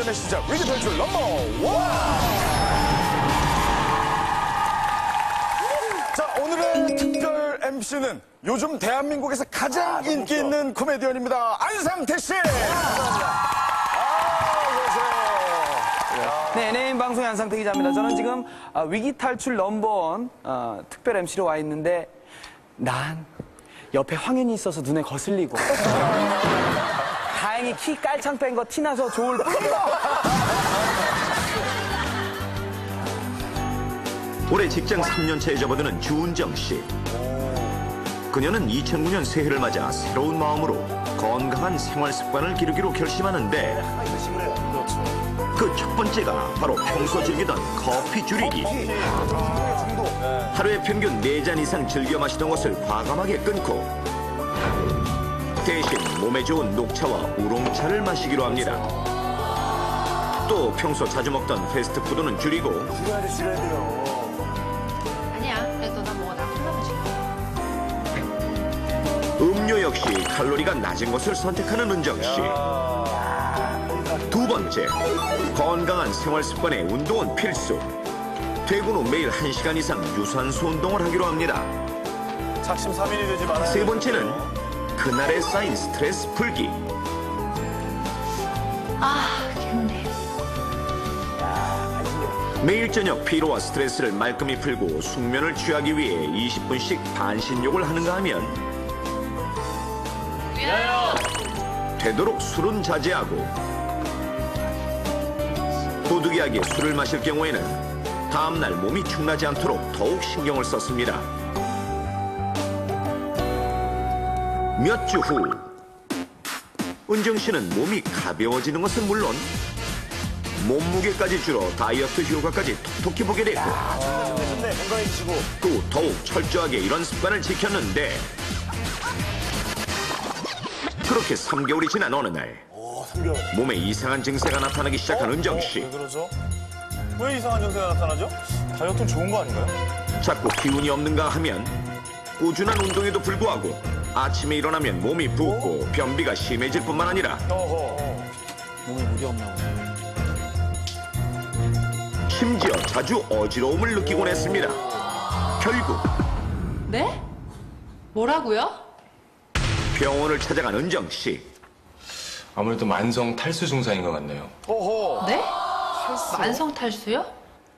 도전의 시작, 위기 탈출 넘버 원! 자, 오늘의 특별 MC는 요즘 대한민국에서 가장 인기 있는 코미디언입니다. 안상태 씨! 네, NN 방송의 안상태 기자입니다. 저는 지금 위기 탈출 넘버원 특별 MC로 와 있는데 난 옆에 황현이 있어서 눈에 거슬리고 다행히 키 깔창 뺀 거 티나서 좋을 뿐이다. 올해 직장 3년차에 접어드는 주은정 씨. 그녀는 2009년 새해를 맞아 새로운 마음으로 건강한 생활 습관을 기르기로 결심하는데 그 첫 번째가 바로 평소 즐기던 커피 줄이기. 하루에 평균 4잔 이상 즐겨 마시던 것을 과감하게 끊고 대신 몸에 좋은 녹차와 우롱차를 마시기로 합니다. 또 평소 자주 먹던 패스트푸드는 줄이고 아니야, 그래도 나 먹어. 나 콜라 마실게. 음료 역시 칼로리가 낮은 것을 선택하는 은정 씨. 두 번째, 건강한 생활 습관에 운동은 필수. 퇴근 후 매일 1시간 이상 유산소 운동을 하기로 합니다. 작심삼일이 되지 말아야 세 번째는 그날에 쌓인 스트레스 풀기. 개운해. 매일 저녁 피로와 스트레스를 말끔히 풀고 숙면을 취하기 위해 20분씩 반신욕을 하는가 하면 되도록 술은 자제하고 부득이하게 술을 마실 경우에는 다음날 몸이 축나지 않도록 더욱 신경을 썼습니다. 몇 주 후 은정 씨는 몸이 가벼워지는 것은 물론 몸무게까지 줄어 다이어트 효과까지 톡톡히 보게 됐고 건강해지시고. 그 후 더욱 철저하게 이런 습관을 지켰는데 그렇게 3개월이 지난 어느 날 몸에 이상한 증세가 나타나기 시작한 은정 씨. 왜 그러죠? 왜 이상한 증세가 나타나죠? 다이어트는 좋은 거 아닌가요? 자꾸 기운이 없는가 하면 꾸준한 운동에도 불구하고 아침에 일어나면 몸이 붓고 변비가 심해질 뿐만 아니라 몸에 물이 없나 보네. 심지어 자주 어지러움을 느끼곤 했습니다. 결국 네? 뭐라고요? 병원을 찾아간 은정 씨. 아무래도 만성 탈수 증상인 것 같네요. 네? 만성 탈수요?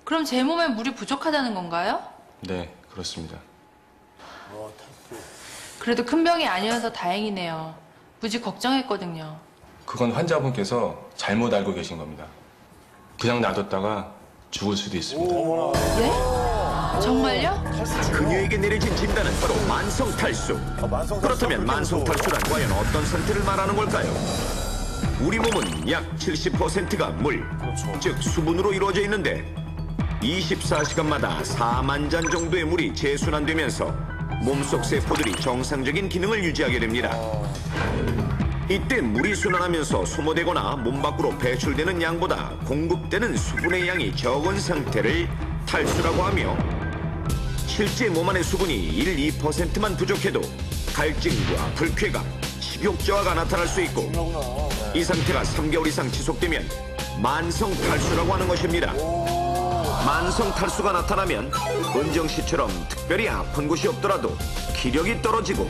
그럼 제 몸에 물이 부족하다는 건가요? 네, 그렇습니다. 그래도 큰 병이 아니어서 다행이네요. 무지 걱정했거든요. 그건 환자분께서 잘못 알고 계신 겁니다. 그냥 놔뒀다가 죽을 수도 있습니다. 네? 정말요? 그녀에게 내려진 진단은 바로 만성 탈수. 그렇다면 만성 탈수란 과연 어떤 상태를 말하는 걸까요? 우리 몸은 약 70%가 물, 즉 수분으로 이루어져 있는데 24시간마다 4만 잔 정도의 물이 재순환되면서 몸속 세포들이 정상적인 기능을 유지하게 됩니다. 이때 물이 순환하면서 소모되거나 몸 밖으로 배출되는 양보다 공급되는 수분의 양이 적은 상태를 탈수라고 하며 실제 몸 안의 수분이 1, 2%만 부족해도 갈증과 불쾌감, 식욕 저하가 나타날 수 있고 이 상태가 3개월 이상 지속되면 만성 탈수라고 하는 것입니다. 만성 탈수가 나타나면 은정 씨처럼 특별히 아픈 곳이 없더라도 기력이 떨어지고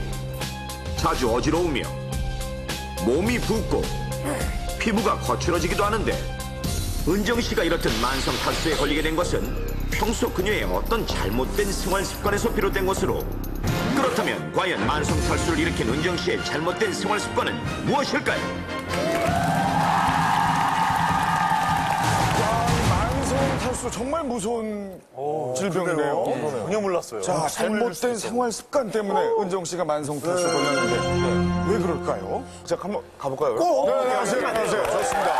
자주 어지러우며 몸이 붓고 피부가 거칠어지기도 하는데 은정 씨가 이렇듯 만성 탈수에 걸리게 된 것은 평소 그녀의 어떤 잘못된 생활 습관에서 비롯된 것으로 그렇다면 과연 만성 탈수를 일으킨 은정 씨의 잘못된 생활 습관은 무엇일까요? 만성 탈수 정말 무서운 질병이네요. 전혀 몰랐어요. 자, 잘못된 생활 습관 때문에 은정 씨가 만성 탈수 걸렸는데 왜 그럴까요? 자, 한번 가볼까요? 네, 안녕하세요. 좋습니다.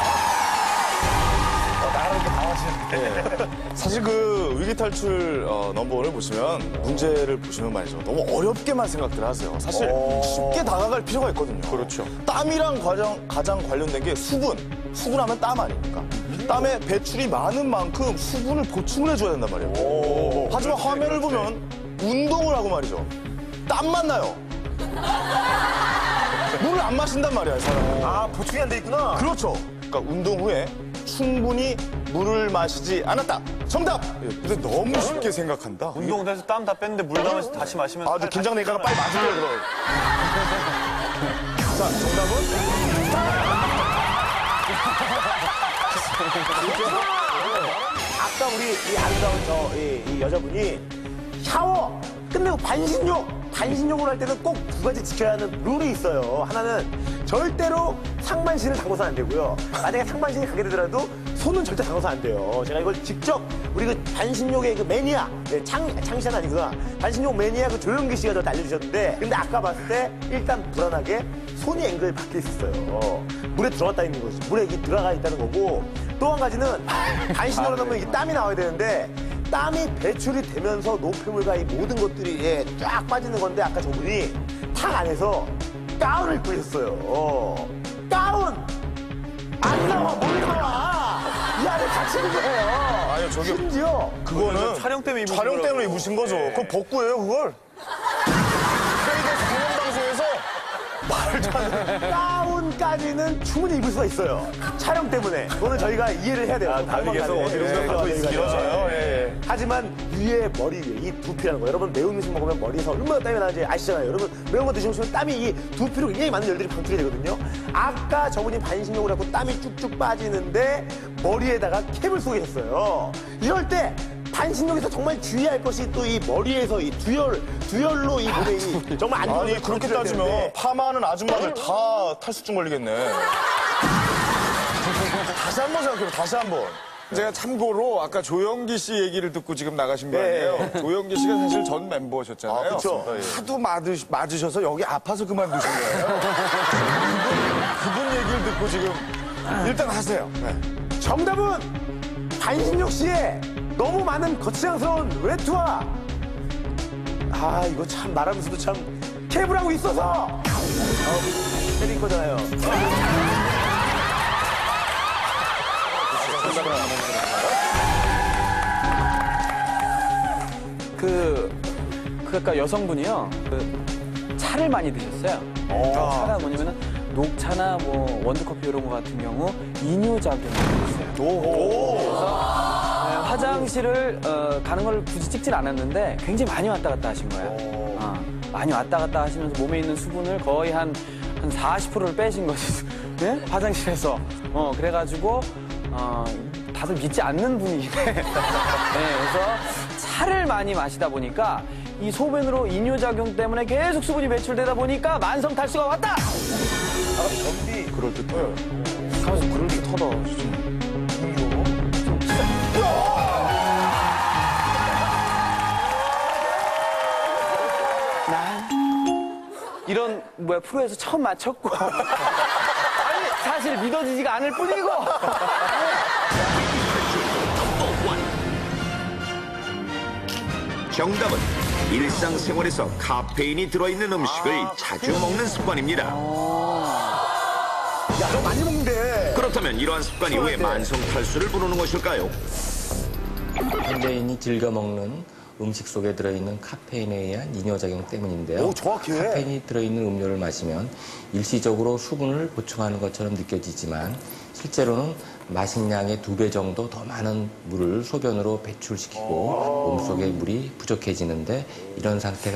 사실 그 위기 탈출 넘버원을 보시면 문제를 보시면 말이죠. 너무 어렵게만 생각들 하세요. 사실 쉽게 다가갈 필요가 있거든요. 그렇죠. 땀이랑 가장 관련된 게 수분. 수분하면 땀 아닙니까? 땀에 배출이 많은 만큼 수분을 보충을 해줘야 된단 말이에요. 하지만 화면을 보면 운동을 하고 말이죠. 땀만 나요. 물을 안 마신단 말이야, 사람이. 아, 보충이 안 돼 있구나. 그렇죠. 그러니까 운동 후에 충분히 물을 마시지 않았다. 정답! 근데 너무 쉽게 생각한다. 운동돼서 땀 다 뺐는데 물 담아서 다시 마시면 아주 긴장되니까 빨리 마실게요, 그럼. 자, 정답은? 아까 우리 이 아름다운 이 여자분이 샤워 끝내고 반신욕을 할 때는 꼭 두 가지 지켜야 하는 룰이 있어요. 하나는 절대로 상반신을 담궈서는 안 되고요. 만약에 상반신이 가게 되더라도 손은 절대 담궈서 안 돼요. 제가 이걸 직접 우리 그 반신욕의 그 매니아, 창시는 아니구나. 반신욕 매니아 그 조영기 씨가 저한테 알려주셨는데, 근데 아까 봤을 때 일단 불안하게 손이 앵글 박혀 있었어요. 물에 들어갔다 있는 거지. 물에 이게 들어가 있다는 거고, 또 한 가지는 반신욕을 하면 이게 땀이 나와야 되는데 땀이 배출이 되면서 노폐물과 이 모든 것들이 쫙 빠지는 건데, 아까 저분이 탕 안에서 가운을 입고 있었어요. 가운! 안 나와, 뭘 나와! 이 안에 갇히는 거예요. 아니요, 저기. 심지어 그거는 촬영 때문에 입으신 촬영 때문에 거라고. 입으신 거죠. 그건 복구예요, 그걸. 공영방송에서 말도 안 돼. 가운까지는 충분히 입을 수가 있어요. 촬영 때문에. 그거는 저희가 이해를 해야 돼요. 다르게서 어디론가 갖고 있어요. 예. 하지만 위에 머리 위에 이 두피라는 거, 여러분 매운 음식 먹으면 머리에서 얼마나 땀이 나는지 아시잖아요. 여러분 매운 거 드시면 땀이 이 두피로 굉장히 많은 열들이 방출이 되거든요. 아까 저분이 반신욕을 하고 땀이 쭉쭉 빠지는데 머리에다가 캡을 쏘게 했어요. 이럴 때 반신욕에서 정말 주의할 것이 또 이 머리에서 이 두열로 이 몸에 이 정말 안 좋은 아니, 것을 그렇게 방출해야 따지면 되는데 파마하는 아줌마들 다 탈수증 걸리겠네. 다시 한 번 생각해요, 다시 한 번. 제가 참고로 아까 조영기 씨 얘기를 듣고 지금 나가신 거 아니에요? 조영기 씨가 사실 전 멤버셨잖아요. 아, 그쵸. 하도 맞으셔서 여기 아파서 그만두신 거예요. 그분 얘기를 듣고 지금 일단 하세요. 네. 정답은 반신욕 씨의 너무 많은 거창스러운 외투와 이거 참 말하면서도 참 캡을 하고 있어서 때린 거잖아요. 그러니까 여성분이요, 차를 많이 드셨어요. 차가 뭐냐면은 녹차나 뭐 원두커피 이런 거 같은 경우 이뇨작용이 있어요. 그래서 화장실을 가는 걸 굳이 찍질 않았는데 굉장히 많이 왔다 갔다 하신 거예요. 많이 왔다 갔다 하시면서 몸에 있는 수분을 거의 한 40%를 빼신 거지. 네? 화장실에서. 그래가지고 다들 믿지 않는 분위기네. 네, 그래서 차를 많이 마시다 보니까 이 소변으로 이뇨작용 때문에 계속 수분이 배출되다 보니까 만성 탈수가 왔다! 그럴 듯해요. 가만있어, 그럴 듯하다. 난 이런 프로에서 처음 맞췄고 아니 사실 믿어지지가 않을 뿐이고 정답은 일상생활에서 카페인이 들어있는 음식을 자주 먹는 습관입니다. 야, 너 많이 먹는데. 그렇다면 이러한 습관이 왜 만성 탈수를 부르는 것일까요? 현대인이 즐겨 먹는 음식 속에 들어있는 카페인에 의한 이뇨작용 때문인데요. 오, 정확해. 카페인이 들어있는 음료를 마시면 일시적으로 수분을 보충하는 것처럼 느껴지지만 실제로는 마신 양의 2배 정도 더 많은 물을 소변으로 배출시키고 몸속의 물이 부족해지는데 이런 상태가